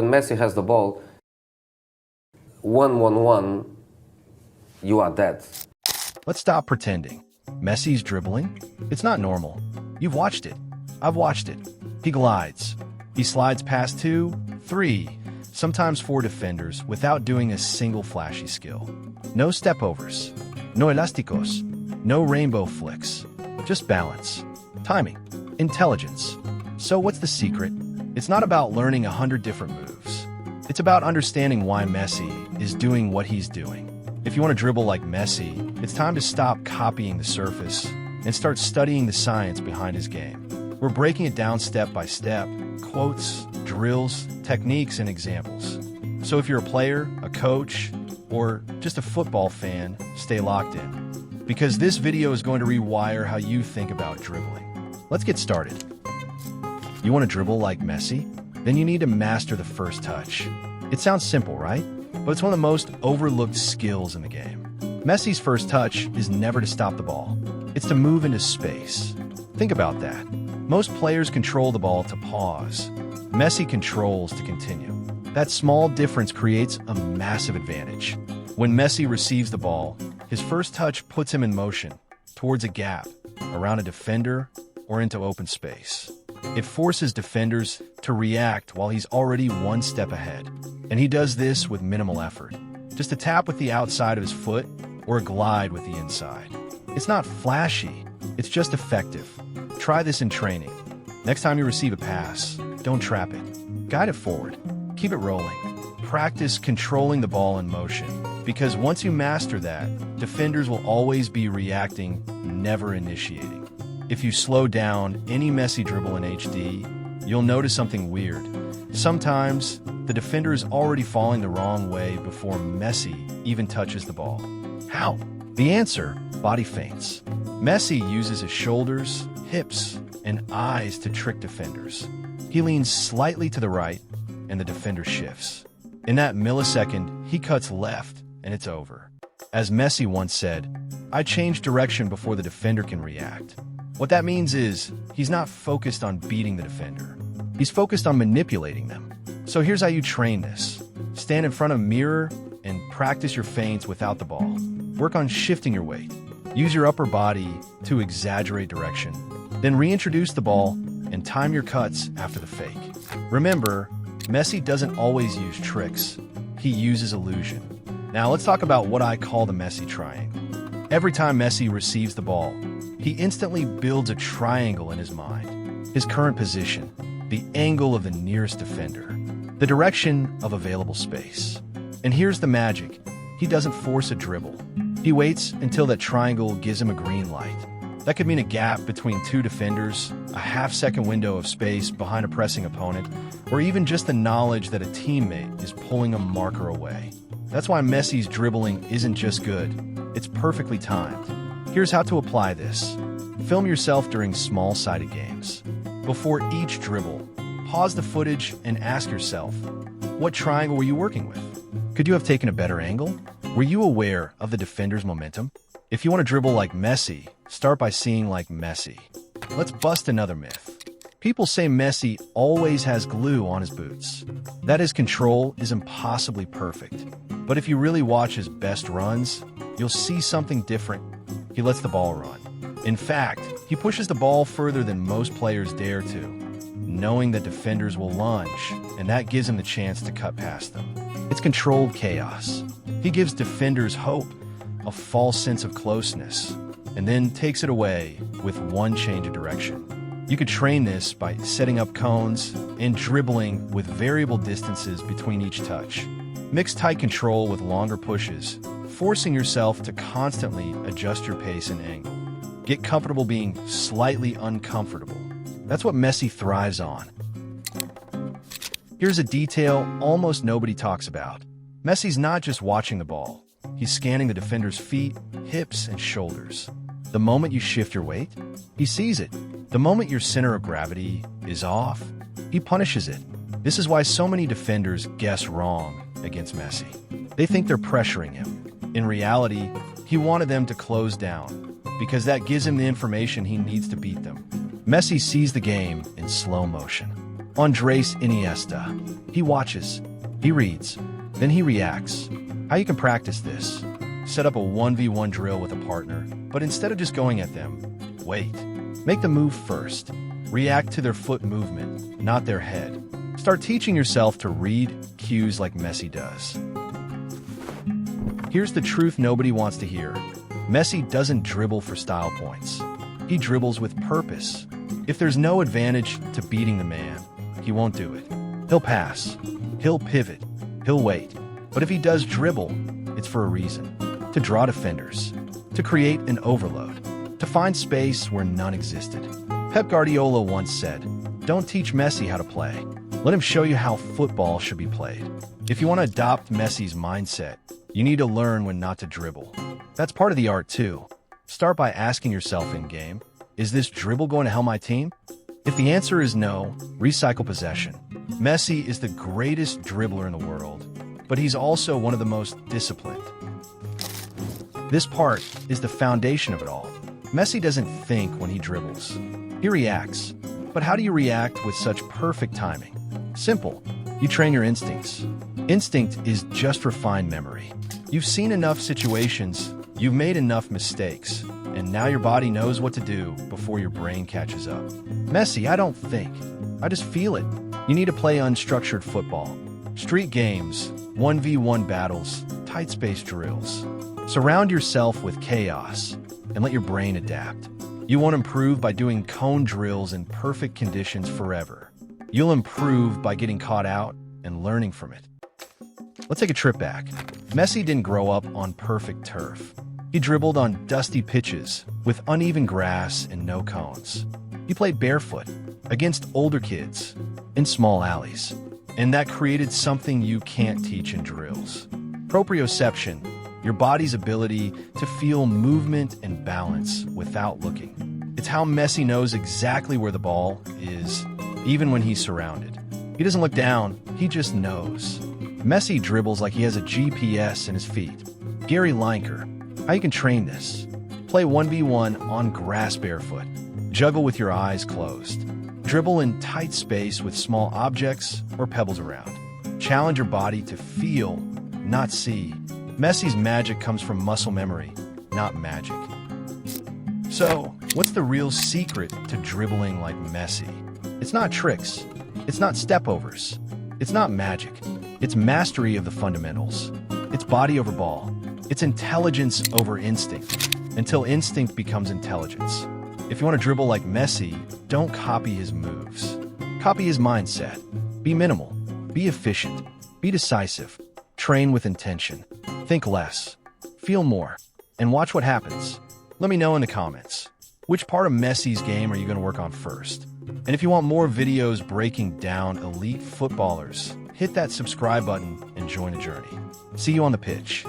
When Messi has the ball, 1-1-1, you are dead. Let's stop pretending. Messi's dribbling? It's not normal. You've watched it. I've watched it. He glides. He slides past 2, 3, sometimes 4 defenders without doing a single flashy skill. No stepovers, no elásticos, no rainbow flicks. Just balance, timing, intelligence. So what's the secret? It's not about learning 100 different moves. It's about understanding why Messi is doing what he's doing. If you want to dribble like Messi, it's time to stop copying the surface and start studying the science behind his game. We're breaking it down step by step, quotes, drills, techniques, and examples. So if you're a player, a coach, or just a football fan, stay locked in. Because this video is going to rewire how you think about dribbling. Let's get started. You want to dribble like Messi? Then you need to master the first touch. It sounds simple, right? But it's one of the most overlooked skills in the game. Messi's first touch is never to stop the ball. It's to move into space. Think about that. Most players control the ball to pause. Messi controls to continue. That small difference creates a massive advantage. When Messi receives the ball, his first touch puts him in motion, towards a gap, around a defender, or into open space. It forces defenders to react while he's already one step ahead. And he does this with minimal effort. Just a tap with the outside of his foot or a glide with the inside. It's not flashy, it's just effective. Try this in training. Next time you receive a pass, don't trap it. Guide it forward. Keep it rolling. Practice controlling the ball in motion, because once you master that, defenders will always be reacting, never initiating. If you slow down any Messi dribble in HD, you'll notice something weird. Sometimes, the defender is already falling the wrong way before Messi even touches the ball. How? The answer: body feints. Messi uses his shoulders, hips, and eyes to trick defenders. He leans slightly to the right, and the defender shifts. In that millisecond, he cuts left, and it's over. As Messi once said, "I change direction before the defender can react." What that means is, he's not focused on beating the defender. He's focused on manipulating them. So here's how you train this. Stand in front of a mirror and practice your feints without the ball. Work on shifting your weight. Use your upper body to exaggerate direction. Then reintroduce the ball and time your cuts after the fake. Remember, Messi doesn't always use tricks. He uses illusion. Now let's talk about what I call the Messi triangle. Every time Messi receives the ball, he instantly builds a triangle in his mind. His current position, the angle of the nearest defender, the direction of available space. And here's the magic. He doesn't force a dribble. He waits until that triangle gives him a green light. That could mean a gap between 2 defenders, a half-second window of space behind a pressing opponent, or even just the knowledge that a teammate is pulling a marker away. That's why Messi's dribbling isn't just good, it's perfectly timed. Here's how to apply this. Film yourself during small-sided games. Before each dribble, pause the footage and ask yourself, what triangle were you working with? Could you have taken a better angle? Were you aware of the defender's momentum? If you want to dribble like Messi, start by seeing like Messi. Let's bust another myth. People say Messi always has glue on his boots. That his control is impossibly perfect. But if you really watch his best runs, you'll see something different. He lets the ball run. In fact, he pushes the ball further than most players dare to, knowing that defenders will lunge, and that gives him the chance to cut past them. It's controlled chaos. He gives defenders hope, a false sense of closeness, and then takes it away with one change of direction. You could train this by setting up cones and dribbling with variable distances between each touch. Mix tight control with longer pushes, forcing yourself to constantly adjust your pace and angle. Get comfortable being slightly uncomfortable. That's what Messi thrives on. Here's a detail almost nobody talks about. Messi's not just watching the ball. He's scanning the defender's feet, hips, and shoulders. The moment you shift your weight, he sees it. The moment your center of gravity is off, he punishes it. This is why so many defenders guess wrong against Messi. They think they're pressuring him. In reality, he wanted them to close down, because that gives him the information he needs to beat them. Messi sees the game in slow motion. Andres Iniesta. He watches, he reads, then he reacts. How you can practice this? Set up a 1v1 drill with a partner, but instead of just going at them, wait. Make the move first. React to their foot movement, not their head. Start teaching yourself to read cues like Messi does. Here's the truth nobody wants to hear. Messi doesn't dribble for style points. He dribbles with purpose. If there's no advantage to beating the man, he won't do it. He'll pass. He'll pivot. He'll wait. But if he does dribble, it's for a reason. To draw defenders. To create an overload. To find space where none existed. Pep Guardiola once said, "Don't teach Messi how to play. Let him show you how football should be played." If you want to adopt Messi's mindset, you need to learn when not to dribble. That's part of the art too. Start by asking yourself in-game, is this dribble going to help my team? If the answer is no, recycle possession. Messi is the greatest dribbler in the world, but he's also one of the most disciplined. This part is the foundation of it all. Messi doesn't think when he dribbles. He reacts. But how do you react with such perfect timing? Simple. You train your instincts. Instinct is just refined memory. You've seen enough situations, you've made enough mistakes, and now your body knows what to do before your brain catches up. Messi, I don't think. I just feel it. You need to play unstructured football. Street games, 1v1 battles, tight space drills. Surround yourself with chaos and let your brain adapt. You won't improve by doing cone drills in perfect conditions forever. You'll improve by getting caught out and learning from it. Let's take a trip back. Messi didn't grow up on perfect turf. He dribbled on dusty pitches with uneven grass and no cones. He played barefoot against older kids in small alleys. And that created something you can't teach in drills. Proprioception, your body's ability to feel movement and balance without looking. It's how Messi knows exactly where the ball is, even when he's surrounded. He doesn't look down, he just knows. Messi dribbles like he has a GPS in his feet. Gary Lineker, how you can train this? Play 1v1 on grass barefoot. Juggle with your eyes closed. Dribble in tight space with small objects or pebbles around. Challenge your body to feel, not see. Messi's magic comes from muscle memory, not magic. So, what's the real secret to dribbling like Messi? It's not tricks. It's not step-overs. It's not magic. It's mastery of the fundamentals. It's body over ball. It's intelligence over instinct, until instinct becomes intelligence. If you want to dribble like Messi, don't copy his moves. Copy his mindset. Be minimal. Be efficient. Be decisive. Train with intention. Think less. Feel more. And watch what happens. Let me know in the comments. Which part of Messi's game are you going to work on first? And if you want more videos breaking down elite footballers, hit that subscribe button and join the journey. See you on the pitch.